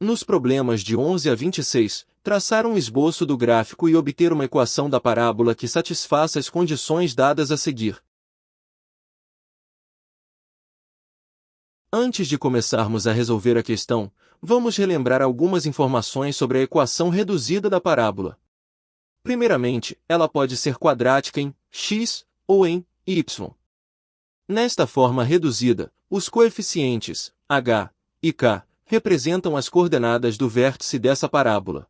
Nos problemas de 11 a 26, traçar um esboço do gráfico e obter uma equação da parábola que satisfaça as condições dadas a seguir. Antes de começarmos a resolver a questão, vamos relembrar algumas informações sobre a equação reduzida da parábola. Primeiramente, ela pode ser quadrática em x ou em y. Nesta forma reduzida, os coeficientes h e k representam as coordenadas do vértice dessa parábola.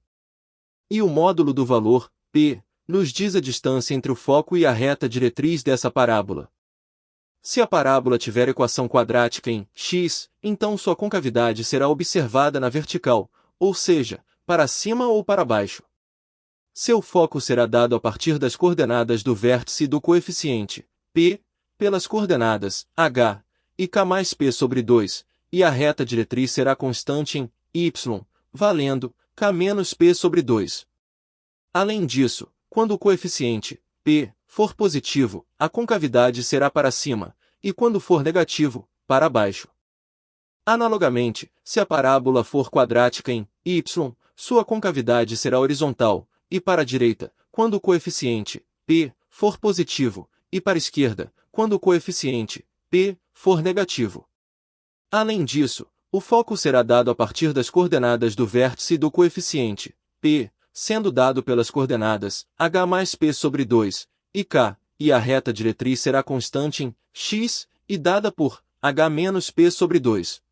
E o módulo do valor, p, nos diz a distância entre o foco e a reta diretriz dessa parábola. Se a parábola tiver equação quadrática em x, então sua concavidade será observada na vertical, ou seja, para cima ou para baixo. Seu foco será dado a partir das coordenadas do vértice e do coeficiente p, pelas coordenadas h e k mais p sobre 2, e a reta diretriz será constante em y, valendo k menos p sobre 2. Além disso, quando o coeficiente p for positivo, a concavidade será para cima, e quando for negativo, para baixo. Analogamente, se a parábola for quadrática em y, sua concavidade será horizontal, e para a direita, quando o coeficiente p for positivo, e para a esquerda, quando o coeficiente p for negativo. Além disso, o foco será dado a partir das coordenadas do vértice e do coeficiente p, sendo dado pelas coordenadas h mais p sobre 2, e k, e a reta diretriz será constante em x, e dada por h menos p sobre 2.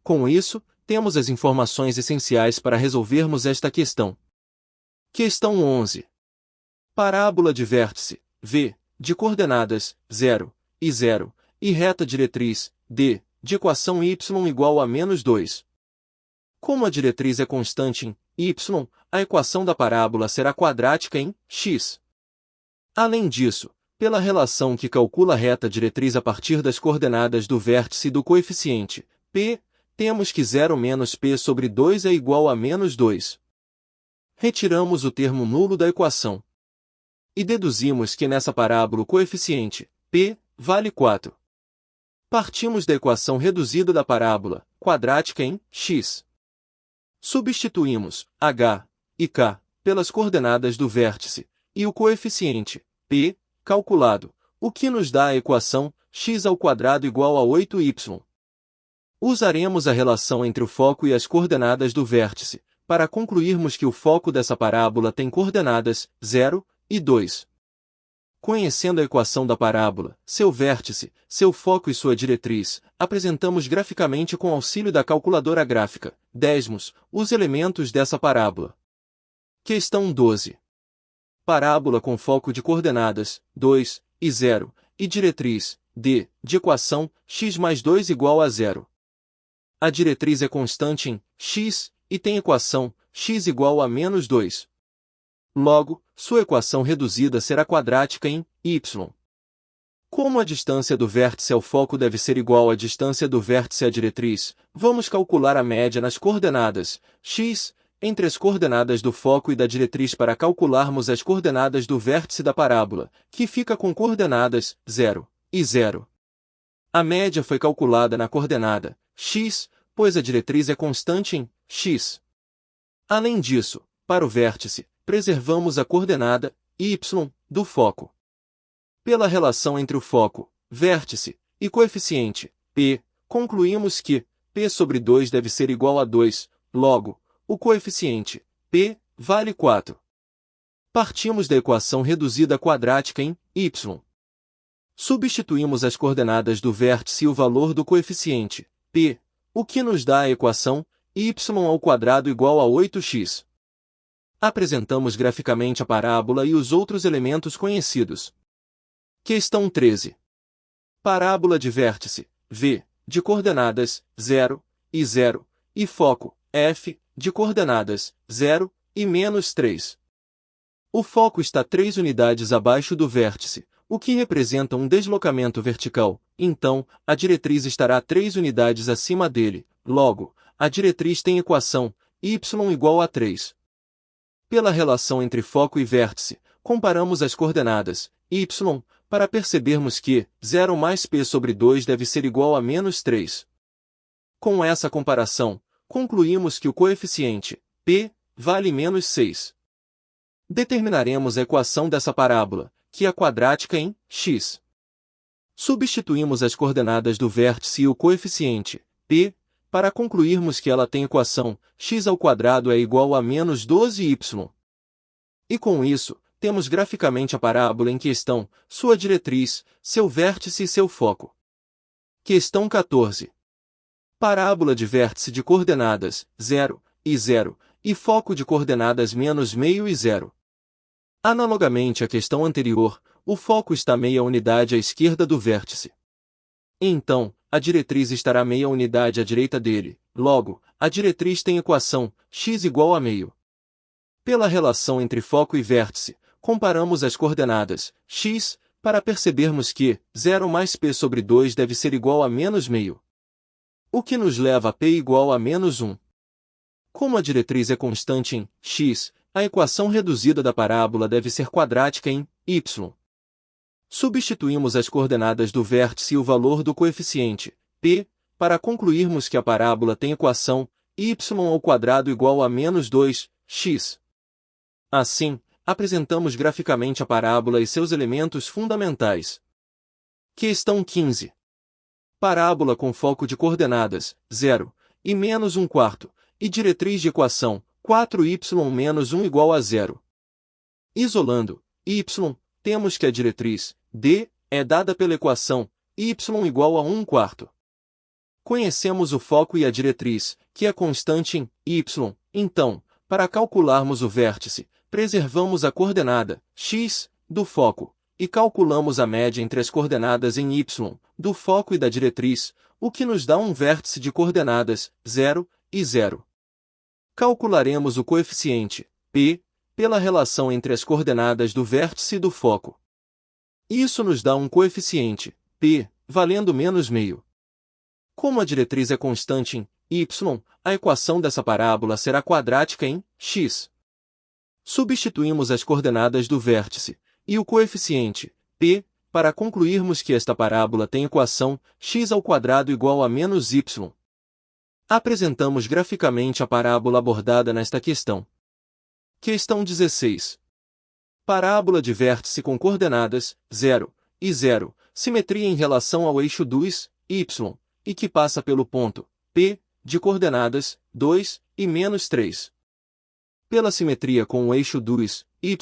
Com isso, temos as informações essenciais para resolvermos esta questão. Questão 11. Parábola de vértice, v, de coordenadas 0 e 0, e reta diretriz, d, de equação y igual a menos 2. Como a diretriz é constante em y, a equação da parábola será quadrática em x. Além disso, pela relação que calcula a reta diretriz a partir das coordenadas do vértice e do coeficiente p, temos que 0 menos p sobre 2 é igual a menos 2. Retiramos o termo nulo da equação. E deduzimos que nessa parábola o coeficiente p vale 4. Partimos da equação reduzida da parábola, quadrática em x. Substituímos h e k pelas coordenadas do vértice, e o coeficiente p, calculado, o que nos dá a equação x² igual a 8y. Usaremos a relação entre o foco e as coordenadas do vértice, para concluirmos que o foco dessa parábola tem coordenadas 0 e 2. Conhecendo a equação da parábola, seu vértice, seu foco e sua diretriz, apresentamos graficamente com auxílio da calculadora gráfica, Desmos, os elementos dessa parábola. Questão 12. Parábola com foco de coordenadas 2 e 0, e diretriz, d, de equação x mais 2 igual a 0. A diretriz é constante em x, e tem equação x igual a menos 2. Logo, sua equação reduzida será quadrática em y. Como a distância do vértice ao foco deve ser igual à distância do vértice à diretriz, vamos calcular a média nas coordenadas x entre as coordenadas do foco e da diretriz para calcularmos as coordenadas do vértice da parábola, que fica com coordenadas 0 e 0. A média foi calculada na coordenada x, pois a diretriz é constante em x. Além disso, para o vértice, preservamos a coordenada y do foco. Pela relação entre o foco, vértice, e coeficiente p, concluímos que p sobre 2 deve ser igual a 2, logo, o coeficiente p vale 4. Partimos da equação reduzida quadrática em y. Substituímos as coordenadas do vértice e o valor do coeficiente p, o que nos dá a equação y² igual a 8x. Apresentamos graficamente a parábola e os outros elementos conhecidos. Questão 13. Parábola de vértice, v, de coordenadas 0 e 0, e foco, f, de coordenadas 0 e menos 3. O foco está 3 unidades abaixo do vértice, o que representa um deslocamento vertical, então, a diretriz estará 3 unidades acima dele, logo, a diretriz tem equação y igual a 3. Pela relação entre foco e vértice, comparamos as coordenadas y, para percebermos que 0 mais p sobre 2 deve ser igual a menos 3. Com essa comparação, concluímos que o coeficiente p vale menos 6. Determinaremos a equação dessa parábola, que é quadrática em x. Substituímos as coordenadas do vértice e o coeficiente p, para concluirmos que ela tem equação x² é igual a menos 12y. E com isso, temos graficamente a parábola em questão, sua diretriz, seu vértice e seu foco. Questão 14. Parábola de vértice de coordenadas 0 e 0 e foco de coordenadas menos meio e 0. Analogamente à questão anterior, o foco está meia unidade à esquerda do vértice. Então, a diretriz estará meia unidade à direita dele. Logo, a diretriz tem equação x igual a meio. Pela relação entre foco e vértice, comparamos as coordenadas x, para percebermos que 0 mais p sobre 2 deve ser igual a menos meio. O que nos leva a p igual a menos 1. Como a diretriz é constante em x, a equação reduzida da parábola deve ser quadrática em y. Substituímos as coordenadas do vértice e o valor do coeficiente p, para concluirmos que a parábola tem equação y² igual a menos 2x. Assim, apresentamos graficamente a parábola e seus elementos fundamentais. Questão 15. Parábola com foco de coordenadas 0 e menos 1/4 e diretriz de equação 4y menos 1 igual a 0. Isolando y, temos que a diretriz d é dada pela equação y igual a 1/4. Conhecemos o foco e a diretriz, que é constante em y, então, para calcularmos o vértice, preservamos a coordenada x do foco e calculamos a média entre as coordenadas em y do foco e da diretriz, o que nos dá um vértice de coordenadas 0 e 0. Calcularemos o coeficiente p pela relação entre as coordenadas do vértice e do foco. Isso nos dá um coeficiente p valendo menos meio. Como a diretriz é constante em y, a equação dessa parábola será quadrática em x. Substituímos as coordenadas do vértice e o coeficiente p, para concluirmos que esta parábola tem equação x² igual a menos y. Apresentamos graficamente a parábola abordada nesta questão. Questão 16. Parábola de vértice com coordenadas 0 e 0, simetria em relação ao eixo dos y, e que passa pelo ponto P, de coordenadas 2 e menos 3. Pela simetria com o eixo dos y,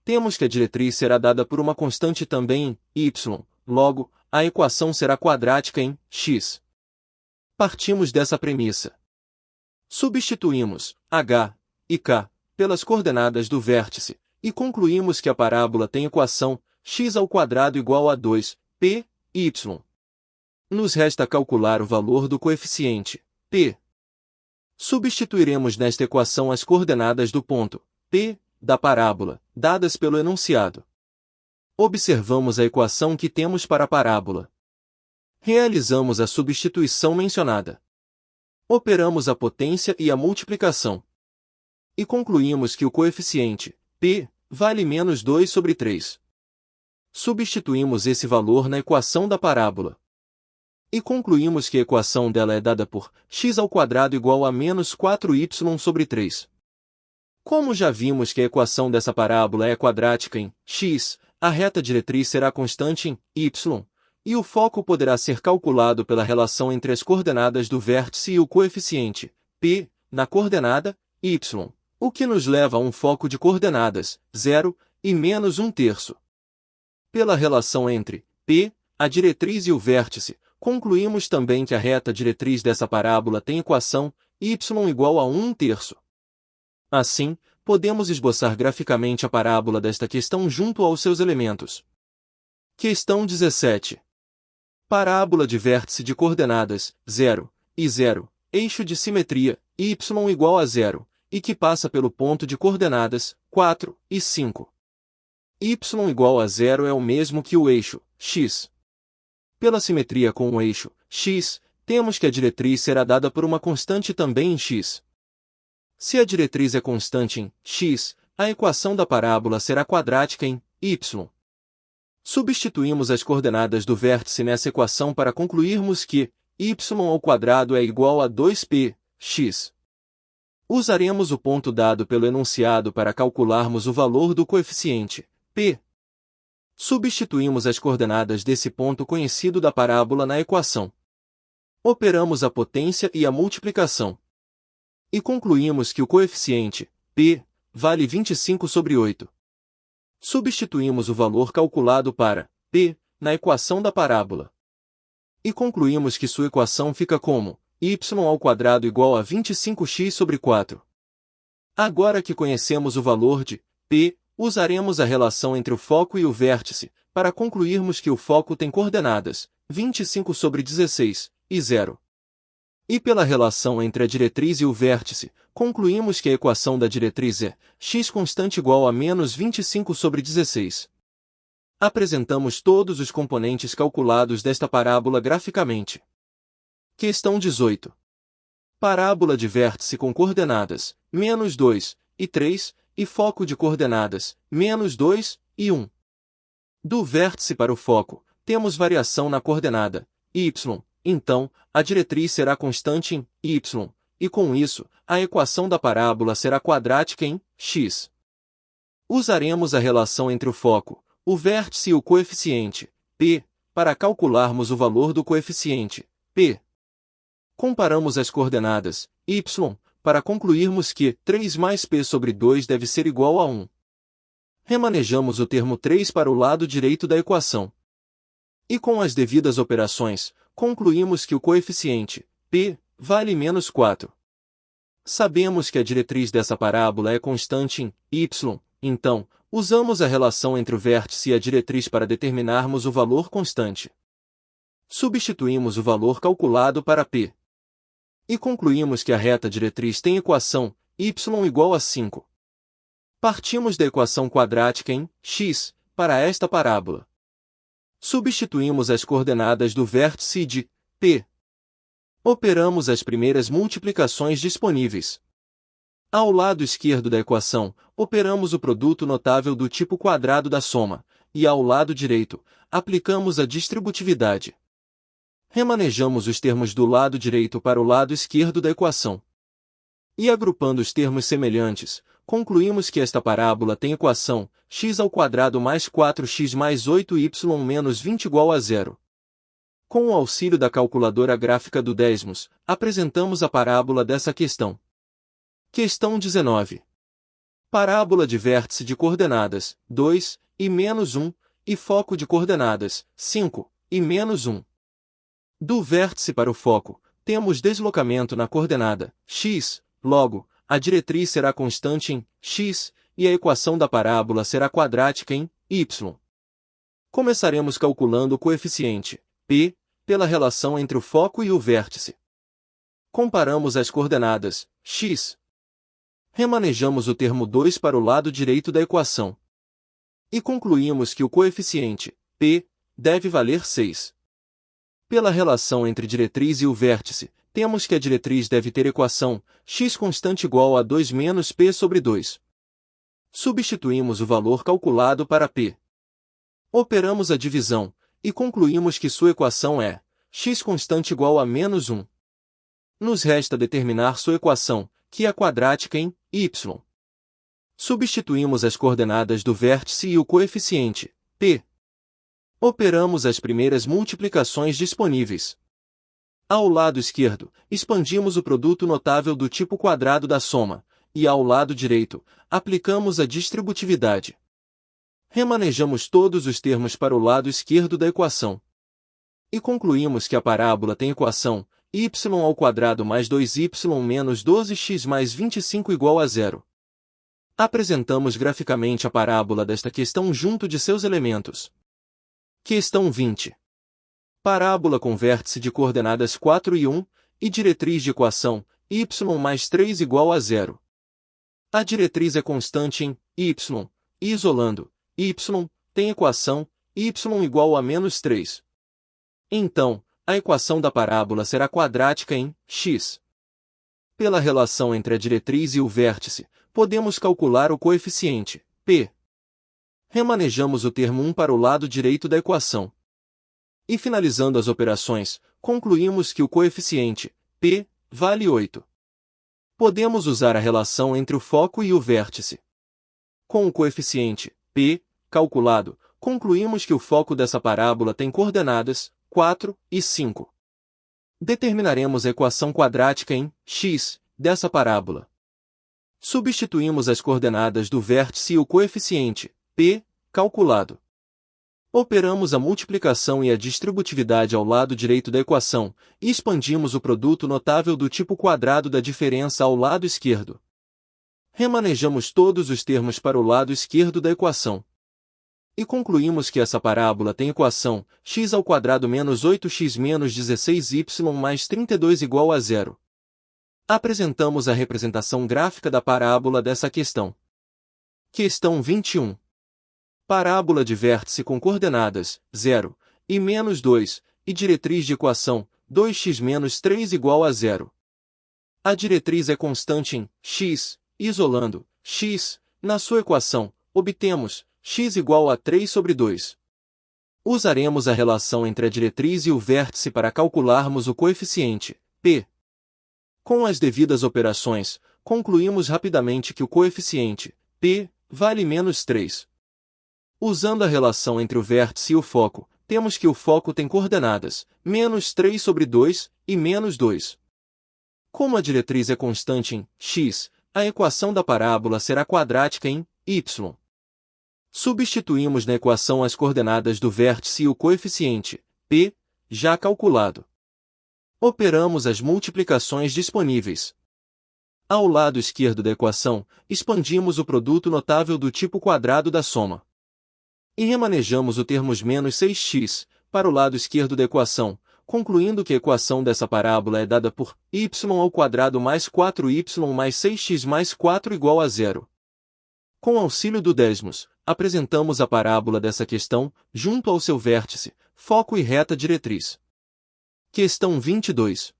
temos que a diretriz será dada por uma constante também em y, logo, a equação será quadrática em x. Partimos dessa premissa. Substituímos h e k pelas coordenadas do vértice, e concluímos que a parábola tem equação x² igual a 2p, y. Nos resta calcular o valor do coeficiente p. Substituiremos nesta equação as coordenadas do ponto p da parábola, dadas pelo enunciado. Observamos a equação que temos para a parábola. Realizamos a substituição mencionada. Operamos a potência e a multiplicação. E concluímos que o coeficiente p vale menos 2/3. Substituímos esse valor na equação da parábola. E concluímos que a equação dela é dada por x² igual a menos 4y/3. Como já vimos que a equação dessa parábola é quadrática em x, a reta diretriz será constante em y, e o foco poderá ser calculado pela relação entre as coordenadas do vértice e o coeficiente p na coordenada y, o que nos leva a um foco de coordenadas 0 e menos 1/3. Pela relação entre p, a diretriz e o vértice, concluímos também que a reta diretriz dessa parábola tem equação y igual a 1/3. Assim, podemos esboçar graficamente a parábola desta questão junto aos seus elementos. Questão 17. Parábola de vértice de coordenadas 0 e 0, eixo de simetria y igual a 0, e que passa pelo ponto de coordenadas 4 e 5. Y igual a 0 é o mesmo que o eixo x. Pela simetria com o eixo x, temos que a diretriz será dada por uma constante também em x. Se a diretriz é constante em x, a equação da parábola será quadrática em y. Substituímos as coordenadas do vértice nessa equação para concluirmos que y² é igual a 2p, x. Usaremos o ponto dado pelo enunciado para calcularmos o valor do coeficiente, p. Substituímos as coordenadas desse ponto conhecido da parábola na equação. Operamos a potência e a multiplicação. E concluímos que o coeficiente, p, vale 25/8. Substituímos o valor calculado para p na equação da parábola. E concluímos que sua equação fica como y² igual a 25x/4. Agora que conhecemos o valor de p, usaremos a relação entre o foco e o vértice, para concluirmos que o foco tem coordenadas 25/16 e 0. E pela relação entre a diretriz e o vértice, concluímos que a equação da diretriz é x constante igual a menos 25/16. Apresentamos todos os componentes calculados desta parábola graficamente. Questão 18. Parábola de vértice com coordenadas -2 e 3 e foco de coordenadas -2 e 1. Do vértice para o foco, temos variação na coordenada y, então, a diretriz será constante em y, e com isso, a equação da parábola será quadrática em x. Usaremos a relação entre o foco, o vértice e o coeficiente, p, para calcularmos o valor do coeficiente, p. Comparamos as coordenadas, y, para concluirmos que 3 mais p/2 deve ser igual a 1. Remanejamos o termo 3 para o lado direito da equação. E com as devidas operações, concluímos que o coeficiente, p, vale -4. Sabemos que a diretriz dessa parábola é constante em y, então, usamos a relação entre o vértice e a diretriz para determinarmos o valor constante. Substituímos o valor calculado para p. E concluímos que a reta diretriz tem equação y igual a 5. Partimos da equação quadrática em x para esta parábola. Substituímos as coordenadas do vértice e de p. Operamos as primeiras multiplicações disponíveis. Ao lado esquerdo da equação, operamos o produto notável do tipo quadrado da soma, e ao lado direito, aplicamos a distributividade. Remanejamos os termos do lado direito para o lado esquerdo da equação. E agrupando os termos semelhantes, concluímos que esta parábola tem equação x² mais 4x mais 8y menos 20 igual a 0. Com o auxílio da calculadora gráfica do décimos, apresentamos a parábola dessa questão. Questão 19. Parábola de vértice de coordenadas 2 e -1 e foco de coordenadas 5 e -1. Do vértice para o foco, temos deslocamento na coordenada x, logo, a diretriz será constante em x, e a equação da parábola será quadrática em y. Começaremos calculando o coeficiente, p, pela relação entre o foco e o vértice. Comparamos as coordenadas, x. Remanejamos o termo 2 para o lado direito da equação. E concluímos que o coeficiente, p, deve valer 6. Pela relação entre diretriz e o vértice, temos que a diretriz deve ter equação x constante igual a 2 menos p/2. Substituímos o valor calculado para p. Operamos a divisão, e concluímos que sua equação é x constante igual a -1. Nos resta determinar sua equação, que é quadrática em y. Substituímos as coordenadas do vértice e o coeficiente, p. Operamos as primeiras multiplicações disponíveis. Ao lado esquerdo, expandimos o produto notável do tipo quadrado da soma, e ao lado direito, aplicamos a distributividade. Remanejamos todos os termos para o lado esquerdo da equação. E concluímos que a parábola tem equação y² mais 2y menos 12x mais 25 igual a 0. Apresentamos graficamente a parábola desta questão junto de seus elementos. Questão 20. Parábola com vértice de coordenadas 4 e 1, e diretriz de equação, y mais 3 igual a 0. A diretriz é constante em y, e isolando, y, tem equação, y igual a -3. Então, a equação da parábola será quadrática em x. Pela relação entre a diretriz e o vértice, podemos calcular o coeficiente, p. Remanejamos o termo 1 para o lado direito da equação. E finalizando as operações, concluímos que o coeficiente, p, vale 8. Podemos usar a relação entre o foco e o vértice. Com o coeficiente P calculado, concluímos que o foco dessa parábola tem coordenadas 4 e 5. Determinaremos a equação quadrática em x dessa parábola. Substituímos as coordenadas do vértice e o coeficiente P calculado. Operamos a multiplicação e a distributividade ao lado direito da equação e expandimos o produto notável do tipo quadrado da diferença ao lado esquerdo. Remanejamos todos os termos para o lado esquerdo da equação. E concluímos que essa parábola tem equação x ao quadrado menos 8x menos 16y mais 32 igual a 0. Apresentamos a representação gráfica da parábola dessa questão. Questão 21. Parábola de vértice com coordenadas 0 e menos 2 e diretriz de equação 2x menos 3 igual a 0. A diretriz é constante em x, isolando x, na sua equação, obtemos x igual a 3 sobre 2. Usaremos a relação entre a diretriz e o vértice para calcularmos o coeficiente P. Com as devidas operações, concluímos rapidamente que o coeficiente P vale menos 3. Usando a relação entre o vértice e o foco, temos que o foco tem coordenadas menos 3 sobre 2 e menos 2. Como a diretriz é constante em x, a equação da parábola será quadrática em y. Substituímos na equação as coordenadas do vértice e o coeficiente P, já calculado. Operamos as multiplicações disponíveis. Ao lado esquerdo da equação, expandimos o produto notável do tipo quadrado da soma. E remanejamos o termos menos 6x para o lado esquerdo da equação, concluindo que a equação dessa parábola é dada por y ao quadrado mais 4y mais 6x mais 4 igual a 0. Com auxílio do desmos, apresentamos a parábola dessa questão, junto ao seu vértice, foco e reta diretriz. Questão 22.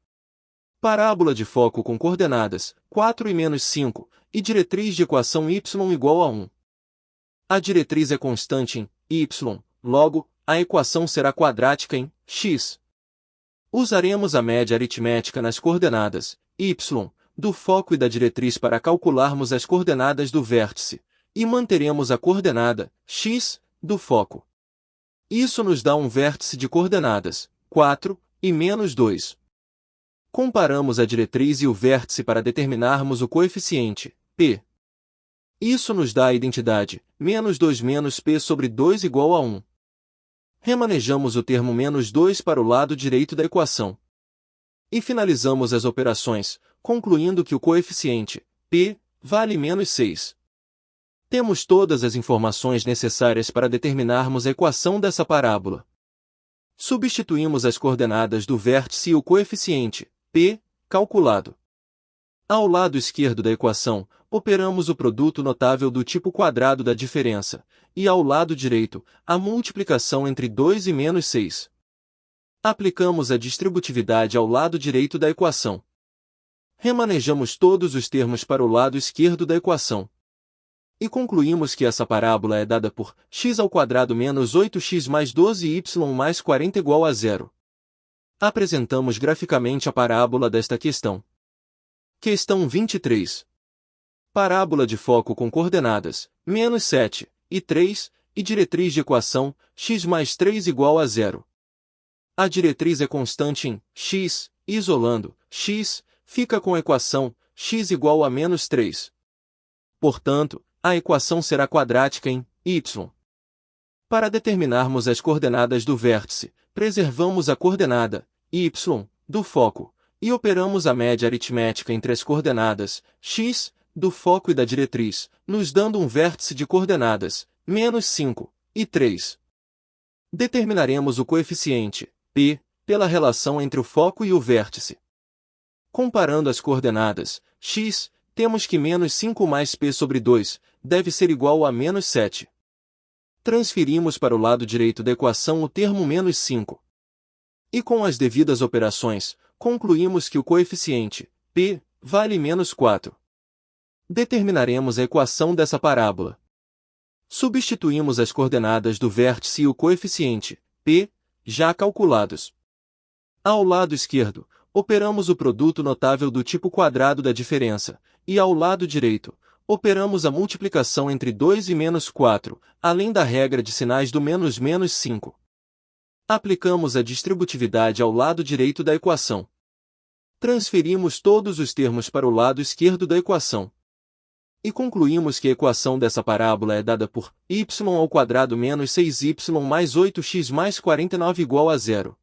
Parábola de foco com coordenadas 4 e menos 5, e diretriz de equação y igual a 1. A diretriz é constante em y, logo, a equação será quadrática em x. Usaremos a média aritmética nas coordenadas y do foco e da diretriz para calcularmos as coordenadas do vértice, e manteremos a coordenada x do foco. Isso nos dá um vértice de coordenadas 4 e menos 2. Comparamos a diretriz e o vértice para determinarmos o coeficiente P. Isso nos dá a identidade menos 2 menos P sobre 2 igual a 1. Remanejamos o termo menos 2 para o lado direito da equação. E finalizamos as operações, concluindo que o coeficiente P vale menos 6. Temos todas as informações necessárias para determinarmos a equação dessa parábola. Substituímos as coordenadas do vértice e o coeficiente P calculado. Ao lado esquerdo da equação, operamos o produto notável do tipo quadrado da diferença, e ao lado direito, a multiplicação entre 2 e menos 6. Aplicamos a distributividade ao lado direito da equação. Remanejamos todos os termos para o lado esquerdo da equação. E concluímos que essa parábola é dada por x ao quadrado menos 8x mais 12y mais 40 igual a 0. Apresentamos graficamente a parábola desta questão. Questão 23. Parábola de foco com coordenadas menos 7 e 3, e diretriz de equação x mais 3 igual a 0. A diretriz é constante em x, isolando x, fica com a equação x igual a menos 3. Portanto, a equação será quadrática em y. Para determinarmos as coordenadas do vértice, preservamos a coordenada y do foco, e operamos a média aritmética entre as coordenadas x do foco e da diretriz, nos dando um vértice de coordenadas menos 5 e 3. Determinaremos o coeficiente P pela relação entre o foco e o vértice. Comparando as coordenadas x, temos que menos 5 mais P sobre 2 deve ser igual a menos 7. Transferimos para o lado direito da equação o termo menos 5. E com as devidas operações, concluímos que o coeficiente P vale menos 4. Determinaremos a equação dessa parábola. Substituímos as coordenadas do vértice e o coeficiente P, já calculados. Ao lado esquerdo, operamos o produto notável do tipo quadrado da diferença, e ao lado direito, operamos a multiplicação entre 2 e menos 4, além da regra de sinais do menos 5. Aplicamos a distributividade ao lado direito da equação. Transferimos todos os termos para o lado esquerdo da equação. E concluímos que a equação dessa parábola é dada por y² menos 6y mais 8x mais 49 igual a 0.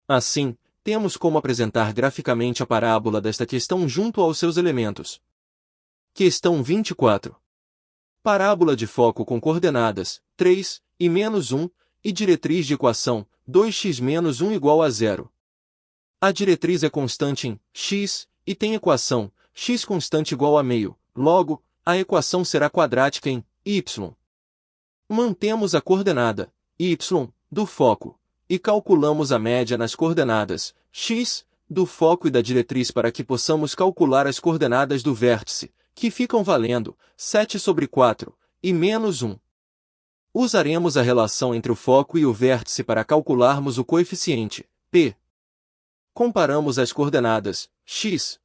Assim, temos como apresentar graficamente a parábola desta questão junto aos seus elementos. Questão 24. Parábola de foco com coordenadas 3 e menos 1 e diretriz de equação 2x menos 1 igual a 0. A diretriz é constante em x e tem equação x constante igual a meio. Logo, a equação será quadrática em y. Mantemos a coordenada y do foco e calculamos a média nas coordenadas x do foco e da diretriz para que possamos calcular as coordenadas do vértice, que ficam valendo 7/4 e menos 1. Usaremos a relação entre o foco e o vértice para calcularmos o coeficiente p. Comparamos as coordenadas x.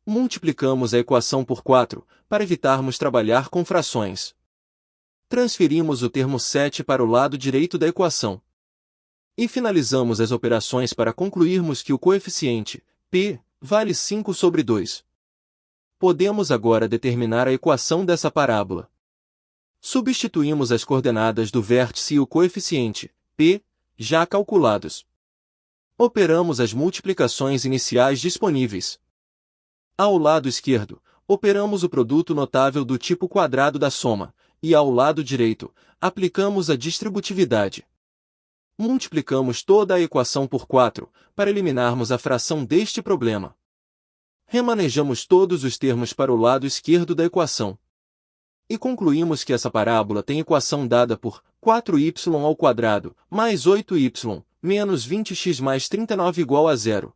Multiplicamos a equação por 4, para evitarmos trabalhar com frações. Transferimos o termo 7 para o lado direito da equação. E finalizamos as operações para concluirmos que o coeficiente p vale 5/2. Podemos agora determinar a equação dessa parábola. Substituímos as coordenadas do vértice e o coeficiente p, já calculados. Operamos as multiplicações iniciais disponíveis. Ao lado esquerdo, operamos o produto notável do tipo quadrado da soma, e ao lado direito, aplicamos a distributividade. Multiplicamos toda a equação por 4, para eliminarmos a fração deste problema. Remanejamos todos os termos para o lado esquerdo da equação. E concluímos que essa parábola tem equação dada por 4y² mais 8y, menos 20x mais 39 igual a 0.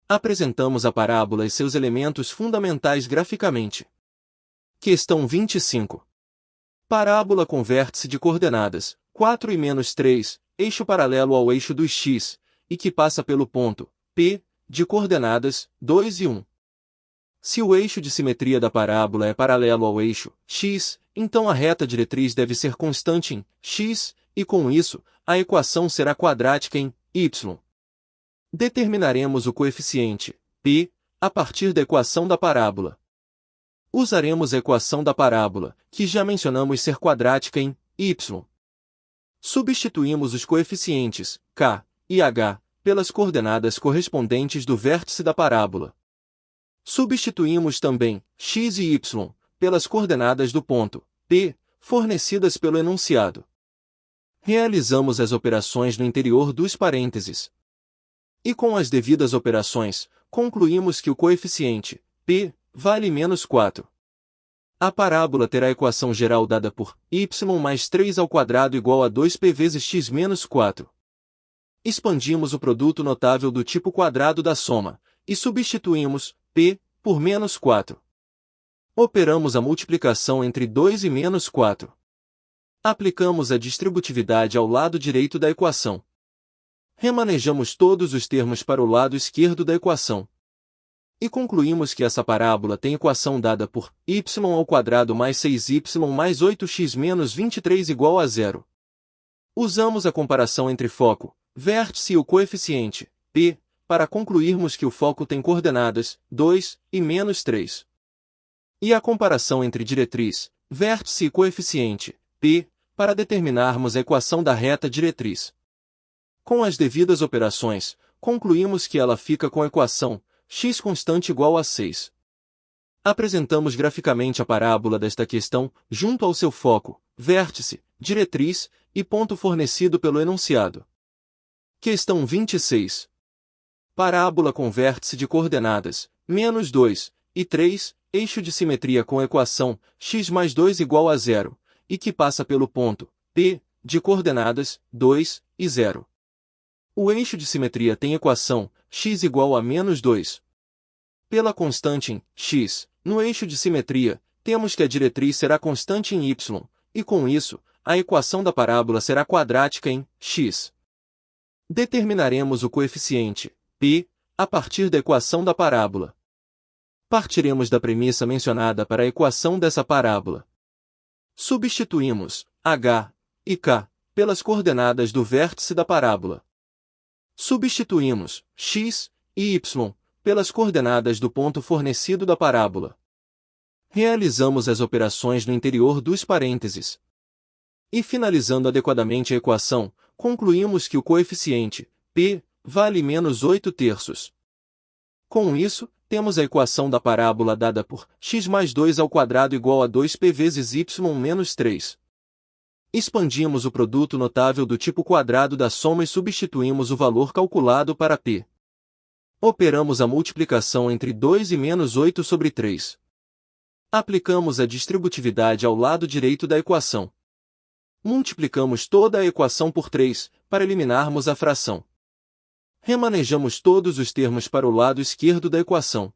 Apresentamos a parábola e seus elementos fundamentais graficamente. Questão 25. Parábola com vértice de coordenadas 4 e menos 3, eixo paralelo ao eixo dos x, e que passa pelo ponto P, de coordenadas 2 e 1. Se o eixo de simetria da parábola é paralelo ao eixo x, então a reta diretriz deve ser constante em x, e com isso, a equação será quadrática em y. Determinaremos o coeficiente p a partir da equação da parábola. Usaremos a equação da parábola, que já mencionamos ser quadrática em y. Substituímos os coeficientes k e h pelas coordenadas correspondentes do vértice da parábola. Substituímos também x e y pelas coordenadas do ponto P, fornecidas pelo enunciado. Realizamos as operações no interior dos parênteses. E com as devidas operações, concluímos que o coeficiente P vale menos 4. A parábola terá a equação geral dada por y mais 3² igual a 2p vezes x menos 4. Expandimos o produto notável do tipo quadrado da soma, e substituímos p por menos 4. Operamos a multiplicação entre 2 e menos 4. Aplicamos a distributividade ao lado direito da equação. Remanejamos todos os termos para o lado esquerdo da equação. E concluímos que essa parábola tem equação dada por y² mais 6y mais 8x menos 23 igual a 0. Usamos a comparação entre foco, vértice e o coeficiente p, para concluirmos que o foco tem coordenadas 2 e menos 3. E a comparação entre diretriz, vértice e coeficiente p, para determinarmos a equação da reta diretriz. Com as devidas operações, concluímos que ela fica com a equação x constante igual a 6. Apresentamos graficamente a parábola desta questão, junto ao seu foco, vértice, diretriz e ponto fornecido pelo enunciado. Questão 26. Parábola com vértice de coordenadas, menos 2 e 3, eixo de simetria com equação x mais 2 igual a 0, e que passa pelo ponto P, de coordenadas 2 e 0. O eixo de simetria tem equação x igual a menos 2. Pela constante em x, no eixo de simetria, temos que a diretriz será constante em y, e com isso, a equação da parábola será quadrática em x. Determinaremos o coeficiente p a partir da equação da parábola. Partiremos da premissa mencionada para a equação dessa parábola. Substituímos h e k pelas coordenadas do vértice da parábola. Substituímos x e y pelas coordenadas do ponto fornecido da parábola. Realizamos as operações no interior dos parênteses. E finalizando adequadamente a equação, concluímos que o coeficiente p vale menos 8/3. Com isso, temos a equação da parábola dada por x mais 2 ao quadrado igual a 2p vezes y menos 3. Expandimos o produto notável do tipo quadrado da soma e substituímos o valor calculado para p. Operamos a multiplicação entre 2 e menos 8/3. Aplicamos a distributividade ao lado direito da equação. Multiplicamos toda a equação por 3, para eliminarmos a fração. Remanejamos todos os termos para o lado esquerdo da equação.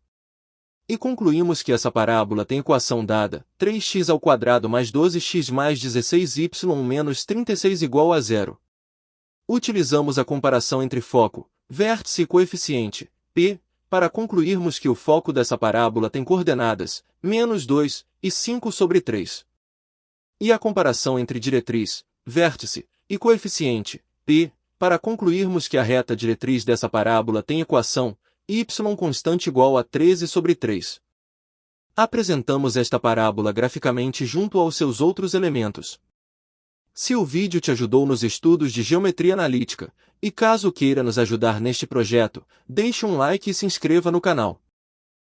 E concluímos que essa parábola tem equação dada, 3x ao quadrado mais 12x mais 16y menos 36 igual a 0. Utilizamos a comparação entre foco, vértice e coeficiente, p, para concluirmos que o foco dessa parábola tem coordenadas, menos 2 e 5/3. E a comparação entre diretriz, vértice, e coeficiente, p, para concluirmos que a reta diretriz dessa parábola tem equação, y constante igual a 13/3. Apresentamos esta parábola graficamente junto aos seus outros elementos. Se o vídeo te ajudou nos estudos de geometria analítica, e caso queira nos ajudar neste projeto, deixe um like e se inscreva no canal.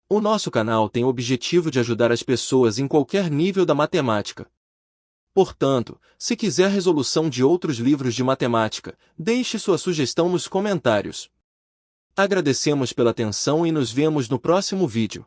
O nosso canal tem o objetivo de ajudar as pessoas em qualquer nível da matemática. Portanto, se quiser resolução de outros livros de matemática, deixe sua sugestão nos comentários. Agradecemos pela atenção e nos vemos no próximo vídeo.